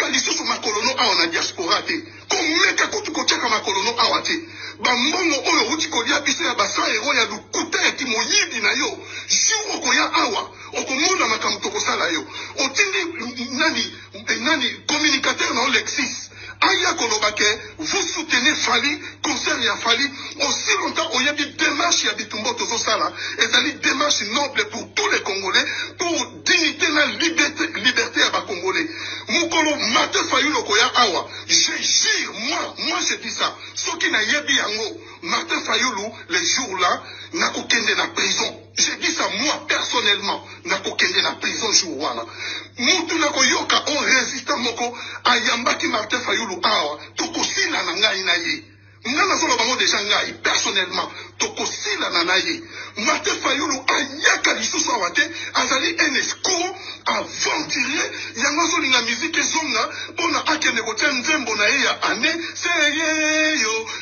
kotiaka lisusu makolono awa na diaspora te komeka kutu kotiaka makolono awa te bambongo oyo uti kolia biso ya basa ero ya lukuta ya kimoyibi na yo jour okoya awa okomona makambo tokosala yo otindi nani communicateur na Lexis aya kolobake vous soutenez Fally concert ya Fally aussi longtemps oyebi démarche ya bitumbo tozosala ezali démarche noble pour tous les Congolais pour dignité na liberté ya ba Congolais mukolo Martin Fayulu koya awa je jure moi je dis ça soki na yebi yango Martin Fayulu les jours là na kokende na prison je dis ça moi personnellement na kokende na prison jour wana mutu na koyoka on résistant moko ayambaki Martin Fayulu awa tokosila na ngai na ye ngana solo bango déjà ngai personnellement tokosila na ye Martin Fayulu ayaka lisusu awa te azali un escroc aventurier yango zolinga musique zonga pona akende kotia nzembo na ye ya ane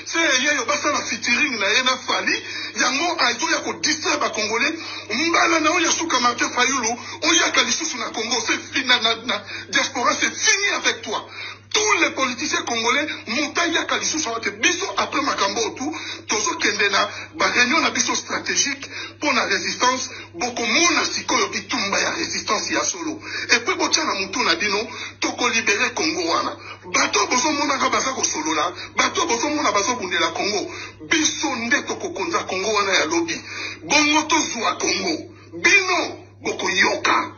seyeyo basala featuring na ye na Fally yango azoya ko distraire ba Congolais mbala na oya suka Martin Fayulu oyaka lisusu na Congo c'est fini na diaspora c'est fini avec toi tous les politiciens congolais montaya kalisusu awate biso après makambo tout tozo kende na ba réunion na biso stratégique pour la résistance boko mona sikoyo bitumba ya résistance ya solo et puis botia na mutu na bino toko libérer Congo wana bato bozo mona ka baza ko solo la bato bozo mona bazo bundela Congo biso nde toko konza Congo wana ya lobby bongo to zwa Congo bino boko yoka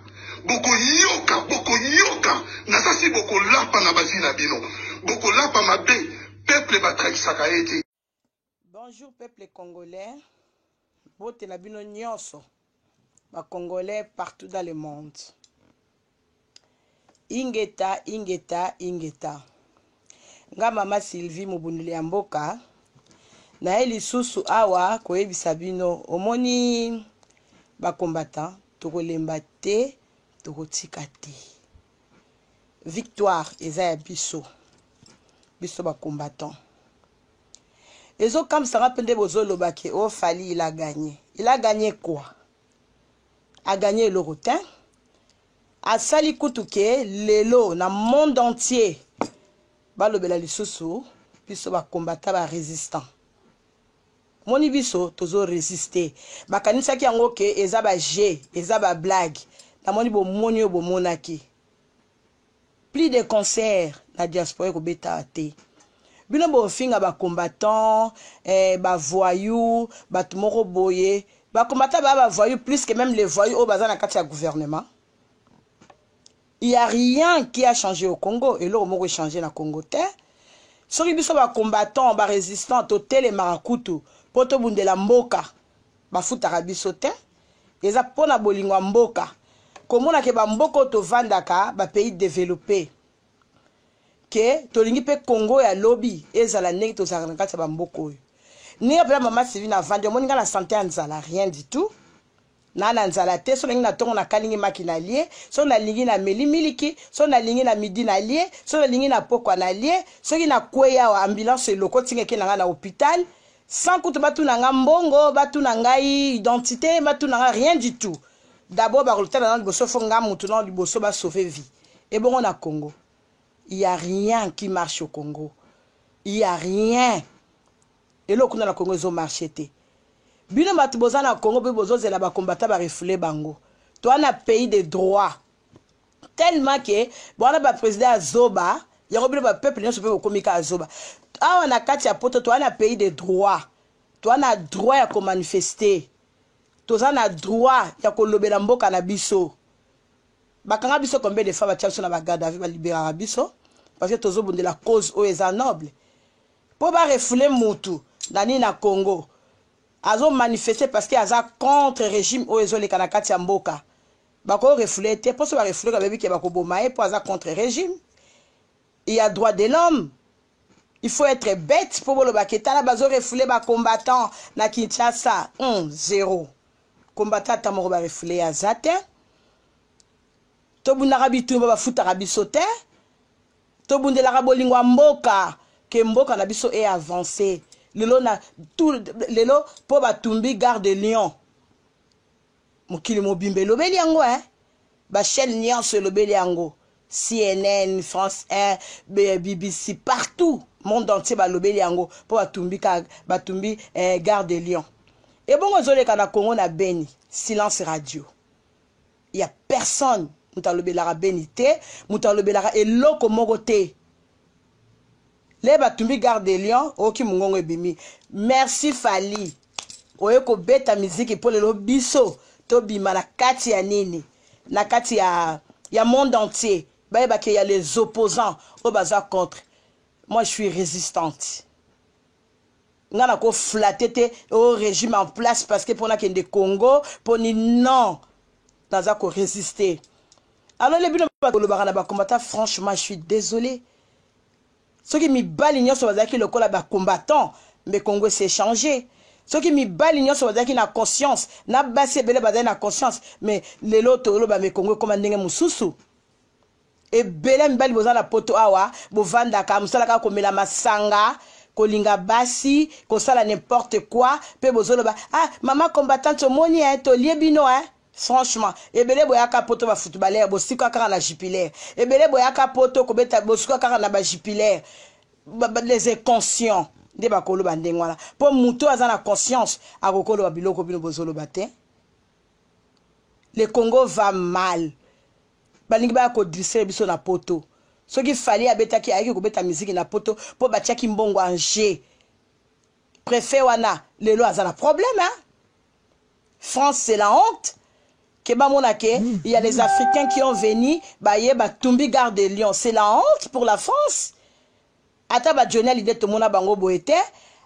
boko yoka nasasi boko lapa na bazina bino boko lapa mabe peuple batraisaka ete. Bonjour peuple congolais bote na bino nyonso ba congolais partout dans le monde ingeta nga mama Sylvie Mobunduli ya mboka na eli susu awa koyebisa bino omoni ba combattant tokolemba te tokotika te victoire eza ya biso ba combattant ezo kam sanga pende bozoloba ke o Fally il a gagné quoi a gagné le rotin a sali kutuke lelo na monde entier balobela lisusu biso ba combattant ba résistant moni biso tozo résister bakanisaki yango ke eza ba jeu eza ba blague na moni bo moni bo monaki plus de concerts na diaspora ko beta te bino bo finga ba combattant ba voyous ba tumoko boye ba combattant ba voyous plus que même les voyous au bazana kati ya gouvernement. Il y a rien qui a changé au Congo et l'eau moko changé na Congo te soki biso ba combattant ba résistant to tele marakutu poto bundela mboka bafutaka biso te eza pona bolingwa mboka komona ke ba mboko to vandaka ba pays développé ke tolingi pe Congo ya lobby ezala ndenge to zaka kati ba mboko oyo ni apela mama Sylvie na vande moni nga na santé nzala rien du tout na nzala te so lingi na tongo na kalingi makina lie so na lingi na miliki so na lingi na midi na lie so na lingi na pokwa na lie so ki na kweya wa ambulance loko tinga ke na hôpital sans kutu batu na nga mbongo batu na ngai identité batu na nga rien du tout d'abord ba releter dans le bosso fonga mutu na liboso ba sauver vie et bon on a Congo il y a rien qui marche au Congo il y a rien et là kuna na Congo zo marché te bino batu bozana Congo be bozo zela ba combattant ba refouler bango to ana pays de droit tellement que bon ba président azoba yango bino ba peuple nyonso pe komika azoba awa na kati ya poto to ana pays de droit to ana droit ya ko manifester to ana droit ya ko lobela mboka na biso bakanga biso combien de fois ba tchaso na ba garde avec ba libérer biso parce que tozo bundela cause o eza noble po ba refouler mutu nani na Congo azo manifester parce que aza contre régime o ezo le kana kati ya mboka bako refouler te po so ba refouler ka bebi ke bako bomae po aza contre régime. Il y a droit de l'homme. Il faut être bête pour le baketa la bazo refouler ba combattant na Kinshasa 1-0 combattant tamoro ba refouler azate to bunda rabitu ba futa rabiso te to bundela rabolingwa mboka ke mboka na biso est avancé lelo na tout lelo po batumbi gare de Lyon mokili mobimbe lobeli yango ba chaîne nyonso lobeli yango CNN, France 1, BBC, partout, monde entier balobeli yango pour batumbi Gare de Lyon. Et bon ozoleka na Congo na Beni, silence radio. Il y a personne mutalobelara Beni te, mutalobelara eloko moko te. Les batumbi Gare de Lyon, oki mungongo ebimi. Merci Fali. Oye ko beta musique pour le biso to bima na kati ya nini. Na kati ya monde entier. Bah qu'il y a les opposants au bazar contre. Moi je suis résistante. Ngana ko flatter au régime en place parce que pour na kende Congo pour ni non dans ko résister. Alors les bino ba kolobaka na ba combattant, franchement je suis désolé. Ceux qui mi balignon so bazaki le kola ba combattant mais Congo s'est changé. Ceux qui mi balignon so bazaki na conscience na basi bele bazaki na conscience mais les loto lo ba me Congo comme ndenge mususu. Et bele mbali boza na poto awa bo vanda ka musala ka komela masanga kolinga basi kosala n'importe quoi pe bozolo ba ah maman combattante omoni to liebino franchement ebele boyaka poto ba footballeur bosika kaka na jupilaire ebele boyaka poto kobeta bosika kaka na ba jupilaire les inconscients de ba kolo ba ndengwana po muto aza na conscience akokolo ba biloko bino bozolo bate. Le Congo va mal. Balingi ba ko distraire biso na poto. Ce qui fallait abetaki ayiki ko beta musique na poto po batiaki mbongo anje. Préfet wana lelo azana problème hein. France c'est la honte. Que ba monake il y a les Africains qui ont venu baye batumbi Gare de Lyon, c'est la honte pour la France. Ata ba journal ide to mona bango boete.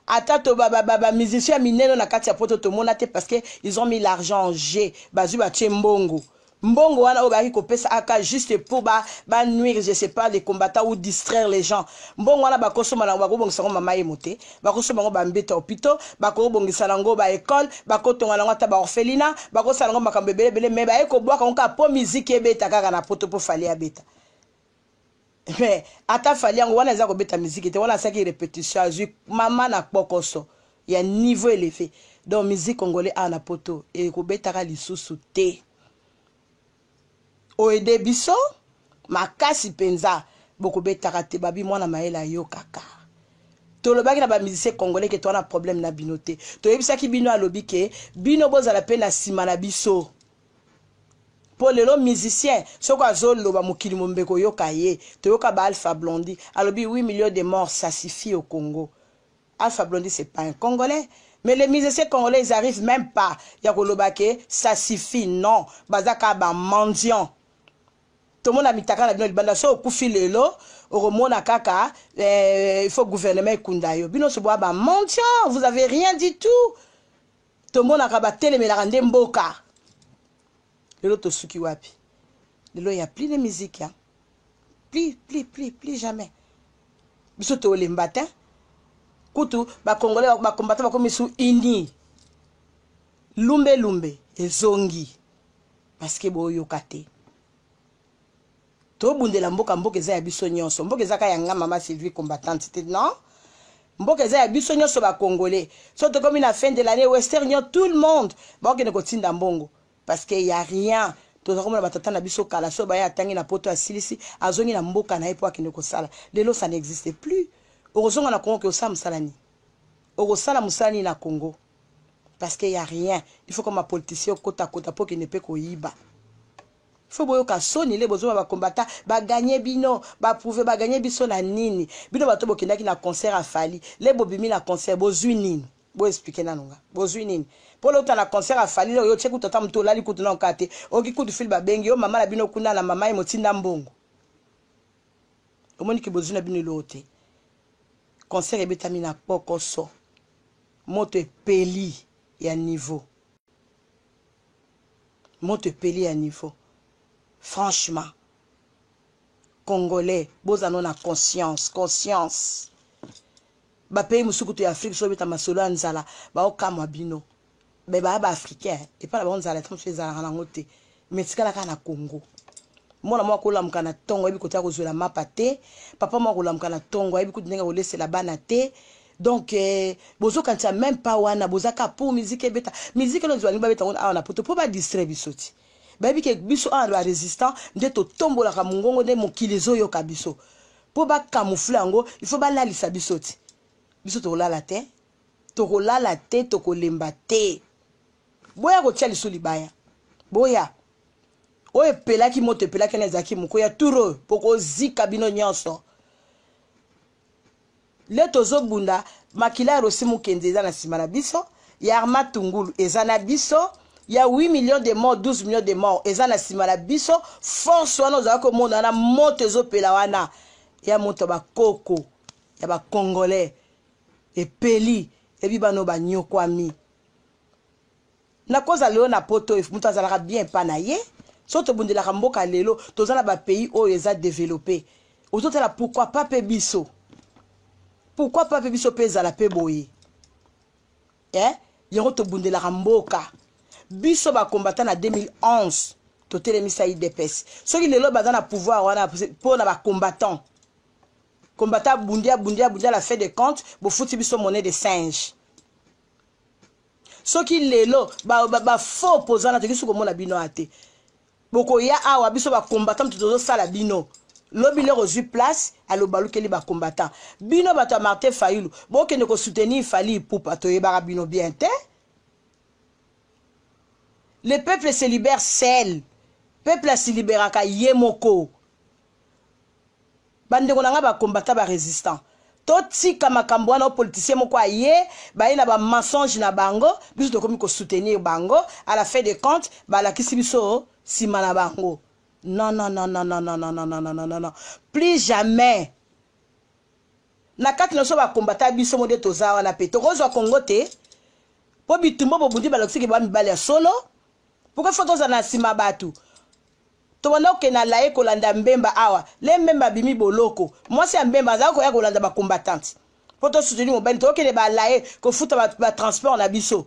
Ata to ba musicien mineno na kati ya poto to mona te parce que ils ont mis l'argent en jeu. Bazu ba mbongo. Mbongo wana obaki kopesa aka juste pour ba nuire je sais pas les combattants ou distraire les gens. Mbongo wana ba kosoma na ba kobongisa ngo mama yemote, ba kosoma ngo ba mbeta hôpital, ba kobongisa ngo ba école, ba kotonga ngo ta ba orphelinat, ba kosala ngo makambe bele mais ba eko bwaka ngo po musique ebeta kaka na poto po fali abeta. Mais ata fali ngo wana za ko beta musique te wana saki répétition azu mama na pokoso. Il y a un niveau élevé. Donc musique congolais a na poto et ko beta ka lisusu te. Oede biso makasi penza boko betaka te babi mwana maela yo kaka tolobaki na ba musicien congolais que to na problème na binote to yebisaki bino alobi ke bino bozala pe na sima na biso pour lelo musicien soko azoloba mokili mombeko yoka ye to yoka ba Alpha Blondy alobi 8 millions de morts ça suffit au Congo. Alpha Blondy c'est pas un Congolais. Mais les musiciens congolais ils arrivent même pas ya koloba ke ça suffit non bazaka ba mendiant. Tout le monde a mis ta carte dans le banda so kufi lelo oromona kaka il faut gouvernement kundayo bino so boa ba mendiant vous avez rien du tout. Tout le monde a rabatté les melarande mboka lelo to suki wapi lelo y a plus de musique hein plus jamais biso to le matin kutu ba congolais ba combattant ba comme sous ini lumbe ezongi parce que boyo kate to bundela mboka eza ya biso nyonso mboka eza ka yanga mama Sylvie combattante te non mboka eza ya biso nyonso ba congolais surtout comme la fin de l'année western tout le monde ba okene ko tinda mbongo parce que y a rien to za komona batata na biso kala so ba ya tangi na poto asilisi azongi na mboka na epo akene ko sala lelo ça n'existe plus orozonga na Congo ke osala musalani orosala musalani na Congo parce que y a rien il faut comme un politicien kota pour qu'il ne peut koyiba. Faut boyoka soni le besoin ba combattant ba gagner bino ba prouver ba gagner biso na nini bino bato bokendaki na concert a Fali le bobimi na concert bozwi nini bo expliquer na nonga bozwi nini pour l'autre na concert a Fali yo cheku tata mtola li kutu na nkate oki kutu fil ba bengi yo mama na bino kuna na mama emotinda mbongo omoni ki bozwi na bino lote concert ebetami na pokoso moto epeli ya niveau moto epeli ya niveau. Franchement, Congolais, bozano na conscience. Ba pays musukutu ya Afrique so beta masolo nzala, ba okamwa bino. Ba africain et pas la nzala tam fezala na ngote. Metikala ka na Congo. Mona mwa ko lamka na tongo ebi kota ko zwela mapate, papa mwa ko lamka na tongo ebi kutinga ko laisser la bana te. Donc bozo kantia même pas wana bozaka pour musique beta. Musique no zwali ba beta on a poto pour ba distraire bisoti. babi ke biso an ba résistant nde to tombola ka mongongo nde mokili zo yoka biso po ba camoufler yango il faut ba lalisa biso ti biso to lala te to kolala te to kolemba te boya ko tia liso libaya boya oye pelaki moto pelaki na zaki moko ya turo poko zika bino nyonso le tozo bunda makila rosi mukende za na sima na biso ya Arma Tungulu eza na biso ya 8 millions de morts 12 millions de morts eza na sima na biso force wana za ko mona na moto zo pela wana ya moto ba koko ya ba congolais et peli et bibano ba nyokwami na koza leo na poto mutu azalaka bien pa na ye soto bundelaka mboka lelo tozana ba pays oyo eza développé ozotala pourquoi pas pe biso pe ezala pe boye yango tobundelaka mboka biso ba combattant na 2011 totelemisa IDPS soki lelo baza na pouvoir wana po na ba combattant bundia la fait de compte bo futi biso monnaie de singe soki lelo ba faux opposant na tokisu komona bino ate boko ya awa biso ba combattant tozo sala bino lobi le reçu place à l'obalukeli ba combattant bino bato Martin Fayulu boke ne ko soutenir Fali Ipupa to yebara bino bien te le peuple se libère seul peuple se libère ka yemoko bandeko nanga ba combattant ba résistant totika makambo wana politicien moko aye ba ina ba mensonge na bango biso to komi ko soutenir bango à la fin de compte ba la kisi biso sima na bango. Non. Plus jamais. Na kati no so ba combattant biso mo de tozawa na pe. Tokozwa Congo te. Po bitumbo bo bundi ba lokisi ke ba mibale solo. Pourquoi faut toza na sima batu? To wana ke na lae ko landa mbemba awa. Le mbemba bimi boloko. Moi c'est mbemba za ko ya ko landa ba combattant. Po to soutenir mo ben to ke ba lae ko futa ba transport na biso.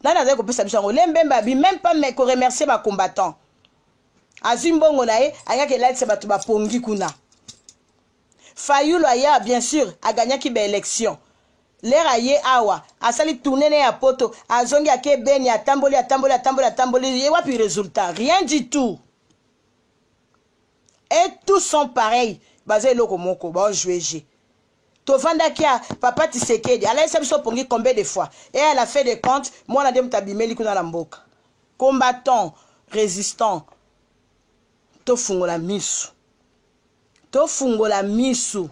Na za ko pesa biso ngo le mbemba bi même pas me ko remercier ba combattant. Azimbongo na ye ayaki laitse batu ba pongi kuna. Fayulu aya bien sûr a gagné ki ba élection. L'air aye awa asali tourner ya poto azongi ake beni atamboli ye wapi résultat rien du tout. Et tous sont pareils basé loko moko ba jouer G. To vanda kia papa Tshisekedi ala esa biso pongi combien de fois et à la fin de compte moi na dem tabimeli kuna na mboka. Combattant résistant to fungola misu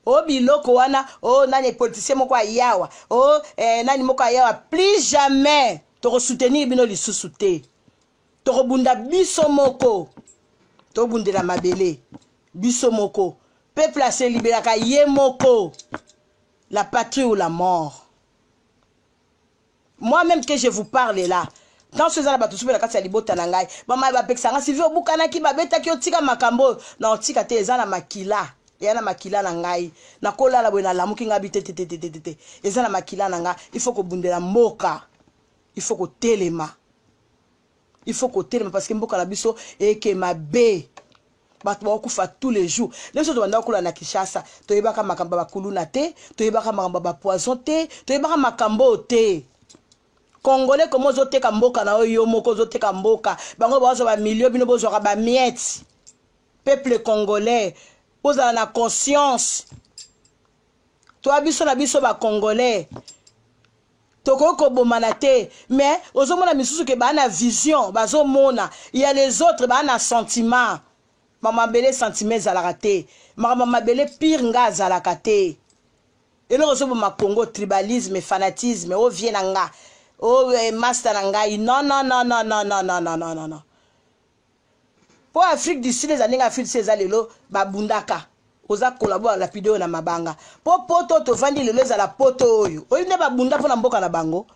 o biloko wana o nani politicien moko ayawa o nani moko ayawa plus jamais to soutenir bino lisusu te to bunda biso moko to bundela mabele biso moko peuple se libéraka ye moko la patrie ou la mort. Moi-même que je vous parle là dans ce zala batu subela kati ya libota na ngai mama ba pekisanga sivi obukana ki babeta ki otika makambo na otika te ezana makila yana makila na ngai na kolala bwe na lamuki ngabi te ezana makila na ngai il faut ko bundela mboka il faut ko telema parce que mboka na biso eke mabe batu ba kufa tous les jours leso to banda kula na Kinshasa to yebaka makambo ba kuluna te to yebaka makambo ba poison te to yebaka makambo te. Congolais comme ozoteka mboka na oyo moko ozoteka mboka bango bazo ba millions bino bozo ba miettes. Peuple congolais oza na conscience to abiso na biso ba congolais toko bomana te mais ozomona misusu ke ba na vision bazo mona il y a les autres ba na sentiment mama bele sentiment zalaka te mama bele pire nga zalaka te et le rezo ma Congo tribalisme fanatisme o vient nga. Oh, master nangai. Non. Pour Afrique du Sud, les années Afrique du Sud, lelo babundaka. Oza collabore rapido na mabanga. Pour poto to vandi lelo za la poto oyo. Oyo ne babunda pour na mboka na bango.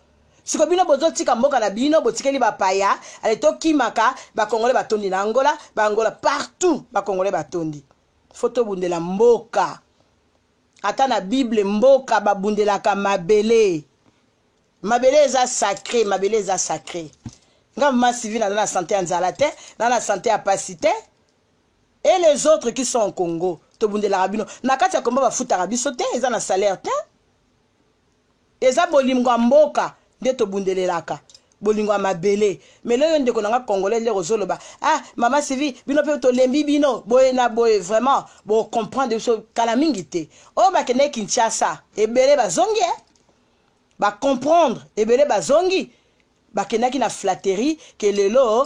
Siko bino bozo tika mboka na bino botikeli ba paya, ale to kimaka ba Congolais batondi na Angola, ba Angola partout ba Congolais batondi. Photo bundela mboka. Ata na Bible mboka babundela ka mabele. Mabele eza sacré, Nga ma civile dans la santé en Zalate, dans la santé à Pasité. Et les autres qui sont au Congo, to bundela rabino. Na kati ya komba ba futa rabiso te, eza na salaire te. Eza bolimgo mboka de to bundelelaka. bolingo mabele mais le yon de konanga congolais le rozolo ba ah mama Sylvie bino pe to lembi bino boye na boye vraiment bo comprendre so kala mingi te o ba kene Kinshasa ebele bazongi ba comprendre ebele bazongi ba kenaki na flatterie que lelo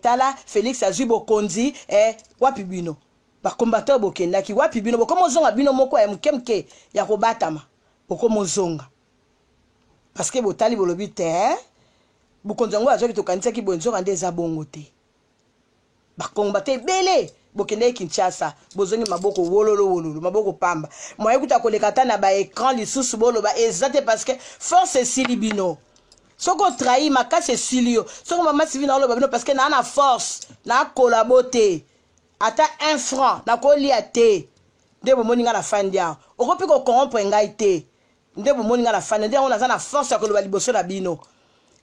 tala Félix azui bokonzi wapi bino ba combattant bokendaki wapi bino bokomo zonga bino moko ya mkemke ya kobatama bokomo zonga parce que botali bolobi te bukonzango azoki tokanisa ki bonzo kande za bongo te bakombate bele bokende Kinshasa bozongi maboko wololo maboko pamba moye kuta kolekata na ba écran lisusu bolo ba ezate parce que force silibino soko trahi makase silio soko mama Sylvie na loba bino parce que na force na collaborer ata 1 franc na kolia te ndebo moninga na fandia okopi ko corrompre ngai te ndebo moninga na fandia on a na force ya koloba liboso na bino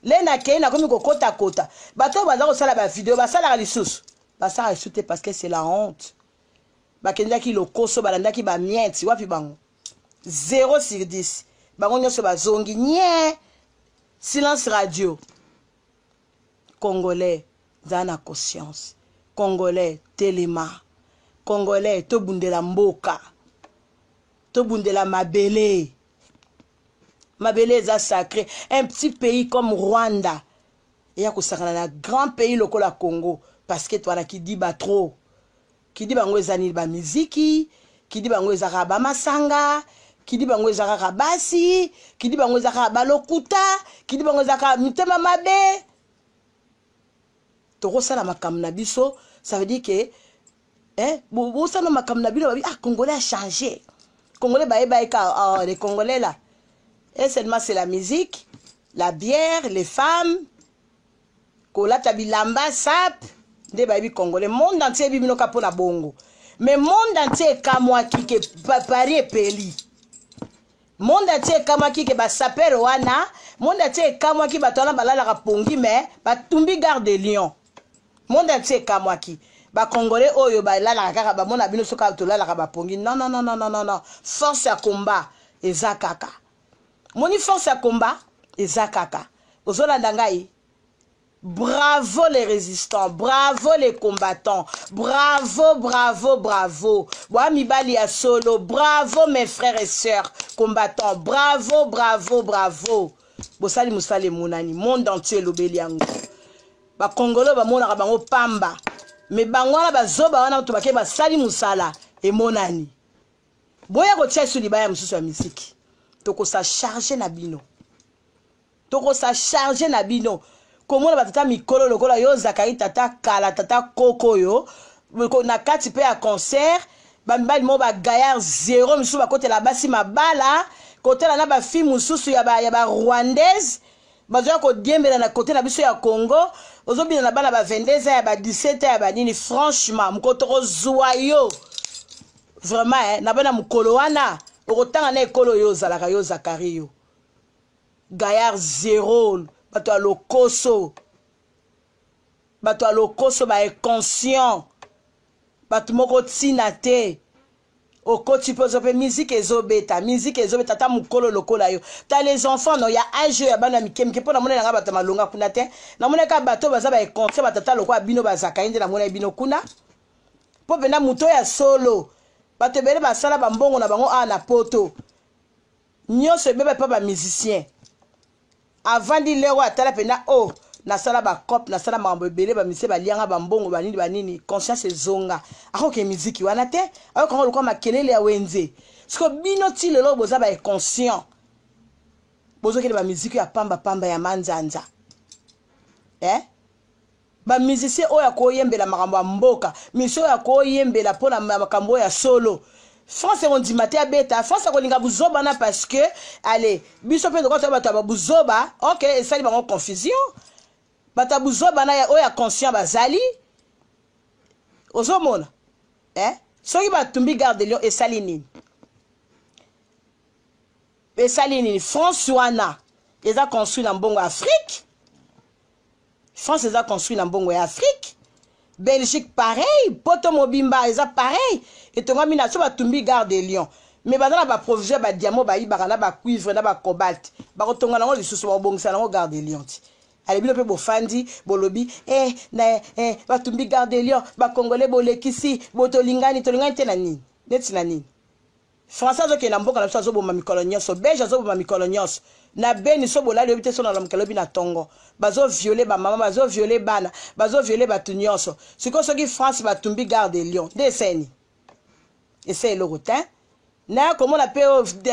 lena kei na komi kokota kota bato baza kosala ba vidéo basala lisusu basala lisusu parce que c'est la honte bakendaki lokoso balandaki ba mienti wapi bango 0 sur 10 bango nyonso bazongi nye silence radio congolais zana conscience congolais telema congolais tobundela mboka tobundela mabele mabele za sacré un petit pays comme Rwanda et ya kosakana na grand pays lokola Congo parce que toi là qui dit ba trop qui dit bango ezani ba muziki qui dit bango ezaka ba masanga qui dit bango ezaka basi qui dit bango ezaka ba lokuta qui dit bango ezaka mitema mabe to sala makam na biso ça veut dire que bo sala makam na biso ah congolais a changé congolais ka les congolais là et seulement c'est la musique la bière les femmes kolata bilamba sap nde bayebi congolais monde entier bibino kapo na bongo mais monde entier kamwaki ke Paris peli monde entier kamwaki ke ba saper wana monde entier kamwaki batona balala ka pongi mais batumbi Gare de Lyon monde entier kamwaki ba congolais oyo balala kaka ba mona bino soka tolala ka ba pongi non force ya combat ezakaka moni force ya combat ezakaka ozolanda ngai. Bravo les résistants, bravo les combattants, bravo. Boami Bali à solo, bravo mes frères et sœurs combattants, bravo. Bosali musale monani, monde entier lobeli yango. Ba Congolo ba mona bango pamba. Mais bangwana ba zoba wana to bake ba sali musala e monani. Boya ko tia su libaya mususu ya misiki. Toko sa charger na bino. Comment va tata mikolo lokola yo Zakari tata kala tata koko yo na kati pe à concert bambali mo ba gaillard 0 misu ba côté la basi mabala côté la na ba fille mususu ya ba rwandaise bazoya ko diembela na côté na biso ya Congo ozobina na bana ba 22 ya ba 17 ya ba nini franchement mukotoko joyeux vraiment na bana mukolo wana okotanga na ekolo yo zalaka yo Zakari yo gaillard 0 bato a lokoso ba est conscient bato moko tina te okoti pozo pe musique ezobeta ta mukolo lokola yo ta les enfants no ya âge ya bana mikemke pona mona nga bato malonga kuna te na mona ka bato baza ba conscient batata lokola bino bazaka inde na mona bino kuna po pena muto ya solo bato bele basala bambongo na bango na poto nyonso bebe pa ba musicien avant di lewa atala pena na sala ba cop na sala mambo belé ba mise ba lianga ba mbongo banini conscience zonga ako ke musique wana te ako ko lokwa makelele ya wenze siko bino ti lelo boza ba conscient bozo ke ba musique ya pamba ya manzanza ba musicien oya ko yembela makambo ya mboka miso ya ko yembela pona makambo ya solo France on dit maté beta France ko linga buzoba na parce que allez biso pe ndoko ba ta buzoba OK ça ba confusion bata buzoba na ya oya conscient bazali ozomona soki ba tumbi Gare de Lyon et salinine France wana eza construit na mbongo Afrique France eza construit na mbongo ya Afrique Belgique pareil, Poto Mobimba eza pareil. Et tonga mina so batumbi Gare de Lyon. Mais bazana ba provision ba diamant ba ibara na ba cuivre na ba cobalt. Ba kotonga nango lisusu ba bongisa nango Gare de Lyon. allez bino pe bofandi bolobi batumbi garde lion ba congolais bolekisi botolingani tolingani te na nini neti na nini français azoke na mboka na biso azoboma mikolo nyonso belge azoboma mikolo nyonso na beni so bolali obi te so na lamukelo bi na tongo bazo violer ba mama bazo violer bana bazo violer batu nyonso siko soki France batumbi garde lion deseni essaye le rotin na komona pe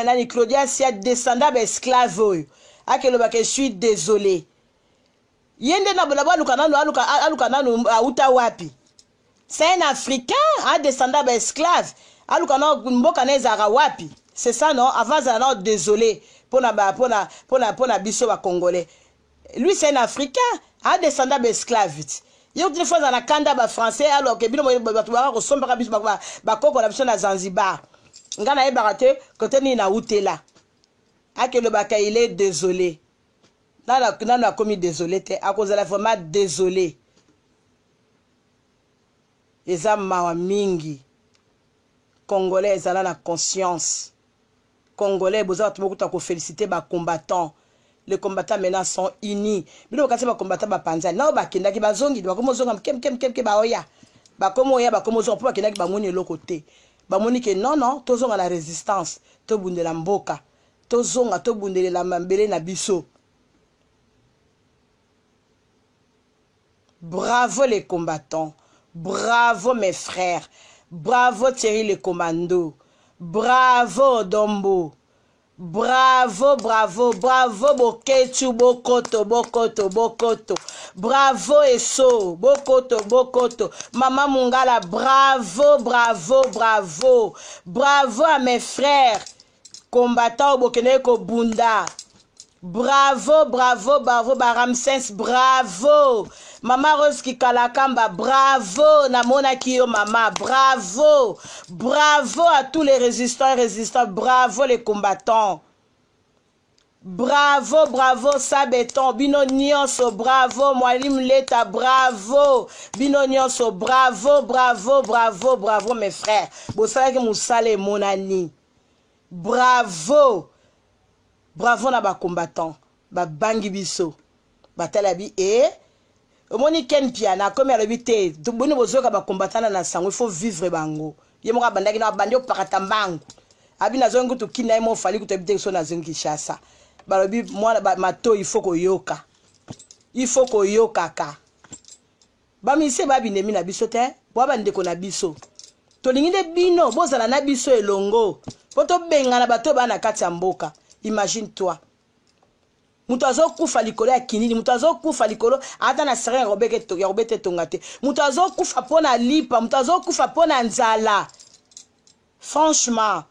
nani Claudia Sia descendant ba esclave oyo akelo ba que je suis désolé yende na bolabo aluka nanu auta wapi c'est un africain un descendant ba esclave aluka na mboka na ezara wapi c'est ça non avant ça non désolé pona biso ba congolais lui c'est un africain un descendant ba esclave yo une fois na kanda ba français alors que bino batu ba ko somba biso ba koko na biso na Zanzibar ngana e barate côté ni na utela akelo baka il est désolé na commis désolé te à cause de la vraiment désolé eza mawa mingi congolais ezala na conscience congolais besoin de beaucoup de féliciter ba combattants les combattants maintenant sont unis bino kasi ba combattants ba panza na ba kenda ki bazongi ba komo zonga kem ba oya ba komo zonga po kenda ki ba moni lokote ba moni ke non tozonga la résistance to bundela mboka tozonga to bundelela mambele na biso. Bravo les combattants, bravo mes frères, bravo Thierry le commando, bravo Dombo, bravo Boketu Bokoto, bravo Eso, Bokoto, Maman Mungala, bravo à mes frères, combattants au Bokeneko Bunda. Bravo, Baramsens, bravo. Maman Rose Kikalakamba, bravo. Namona Kiyo Mama, bravo. Bravo à tous les résistants et résistantes, bravo les combattants. Bravo, Sabeton, Bino Nyonso, bravo, Mwalim Leta, bravo. Bino Nyonso, bravo, mes frères. Bosala Moussale Monani. Bravo na ba combattant ba bangi biso batalabi omoni ken pia na comme alobité boni bozoka ba combattant na sango il faut vivre bango yemoka bandaki na bandi opakata mbangu abi na zongo to kina mo fali ko tabite so na zongo Kinshasa balobi mwana mato il faut koyoka ka ba mise ba binemi na biso te bo ba ndeko na biso to lingine bino bozala na biso elongo poto benga na bato bana kati ya mboka. Imagine-toi. Mutazo kufa likolo ya kinini, mutazo kufa likolo ata na sere robete tongate. Mutazo kufa pona lipa, mutazo kufa pona nzala. Franchement.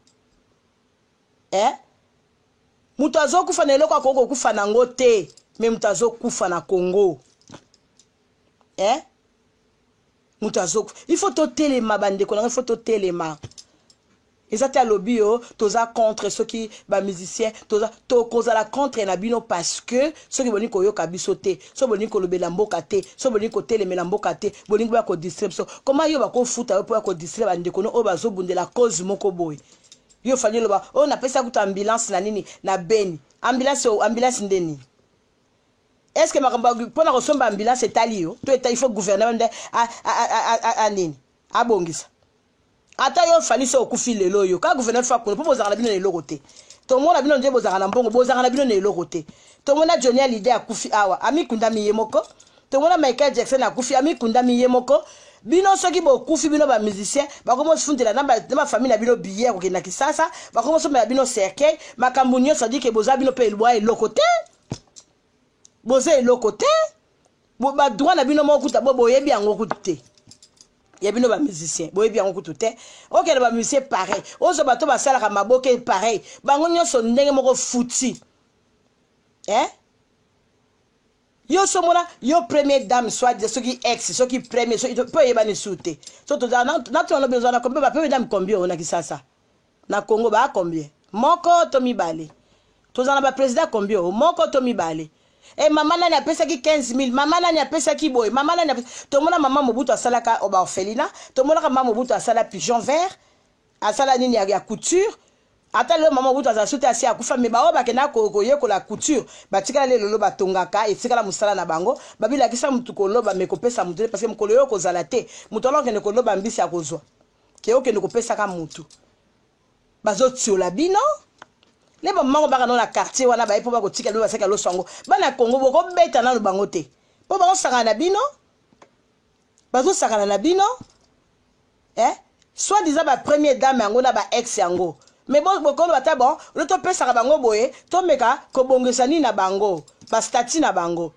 Mutazo kufa na eloko akoko kufa na ngote, mais mutazo kufa na Congo. Mutazo. Il faut to telema bande ko, il faut to telema. Et ça t'as lobby toza contre ceux qui ba musiciens toza to cause la contre na bino parce que ceux qui boni ko yoka bisoté ceux boni ko lobela mboka te ceux boni ko telemela mboka te boni ba ko distribution comment yo ba ko futa po ko distribuer ba ndeko no o bazo bundela cause moko boy yo fanye loba on appelle ça kuta ambulance na nini na beni ambulance ndeni est-ce que makamba pona ko somba ambulance etali yo to eta il faut gouvernement a nini abongisa ata yo fali so okufi lelo yo ka gouverneur fa ko po bozala bino lelo kote to mona bino nje bozala na mbongo bozala bino lelo kote to mona Johnny Hallyday akufi awa ami kunda miyemoko to mona Michael Jackson akufi ami kunda miyemoko bino soki bo kufi bino ba musicien ba komo fundela na ba famille na bino billet ko kena kisasa ba komo so na bino cercueil makambu nyonso dit que boza bino pe elwa elokote boza elokote bo ba droit na bino mo kuta bo boyebi yango kuté. Il y a bien des musiciens, bon bien on coûte tout. Ok, les musiciens pareil. Ozo bato ba sala ka maboke pareil. Bango nyonso ndenge moko futi. Yo so mona yo première dame soit de ceux qui ex, ceux qui premier, ceux qui peut y bani souté. So to na to na besoin na combien ba première dame combien on a ki sasa. Na Congo ba combien? Moko to mibale. To za na ba président combien? Moko to mibale. Et maman n'a pas ça qui 15 000, maman n'a pas ça qui boy, maman n'a pas tout le monde maman Mobutu a salaka oba orphelinat, tout le monde maman Mobutu a sala pigeon vert, a sala nini ya couture, ata le maman buta za soute asi akufa me ba oba kena ko yekola couture batikala le lolo batongaka etikala musala na bango babila kisa mutu koloba me kopesa mutu parce que mukolo yo kozala te mutu alonge ne koloba mbisi akozwa ke oke ne kopesa ka mutu bazo tiola bino le maman ba kana na quartier wana ba ipo ba kotika le baseka lo sango bana Congo boko beta na bango te po ba osaka na bino bazo saka na bino soit disant ba première dame yango na ba ex yango mais bon bokolo bata bon le to pesa bango boye to meka ko bongesani na bango ba stati na bango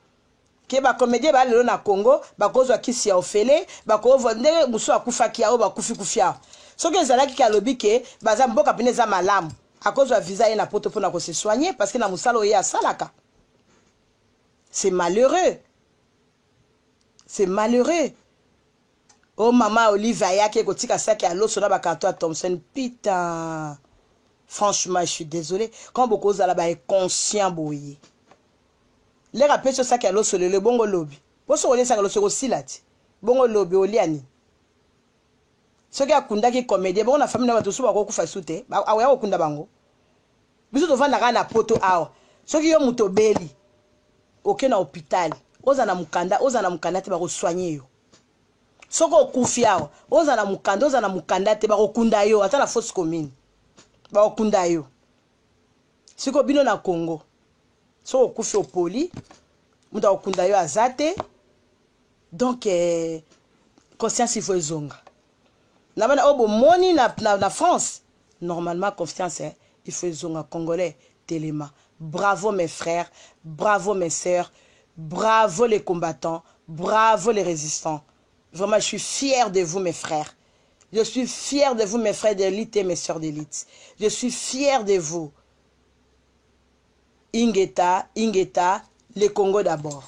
ke ba comédie ba lelo na Congo ba kozwa kisi ya ofele ba ko vendre muso akufa kia o ba kufi kufia so ke zalaki ka lobi ke baza mboka pineza malamu akozwa visa ye na poto pona ko se soigner parce que na musalo ye asalaka. C'est malheureux. C'est malheureux. Oh maman Olivia yake kotika saki à l'eau sur la carton Thompson putain. Franchement, je suis désolé. Quand beaucoup de là-bas est conscient boye. Les rappels sur saki à l'eau sur le bongo lobby. Pour se relier ça le sur aussi là. Bongo lobby oliani. Ce qui a kunda qui comédie bon la famille na batu suba ko kufa sute. Awa ya kunda bango. Biso to vanda na poto awa. Ce qui yo muto beli. Aucun hôpital. Oza na mukanda te ba ko soigner yo. Soko okufia oza na mukanda te ba okunda yo ata la fausse commune ba okunda yo siko bino na Congo so okufi opoli muta okunda yo azate donc conscience il faut zonga na bana obo moni na France normalement confiance il faut zonga congolais Téléma. Bravo mes frères, bravo mes sœurs, bravo les combattants, bravo les résistants. Vraiment, je suis fier de vous, mes frères. Je suis fier de vous, mes frères d'élite et mes sœurs d'élite. Je suis fier de vous. Ingeta, le Congo d'abord.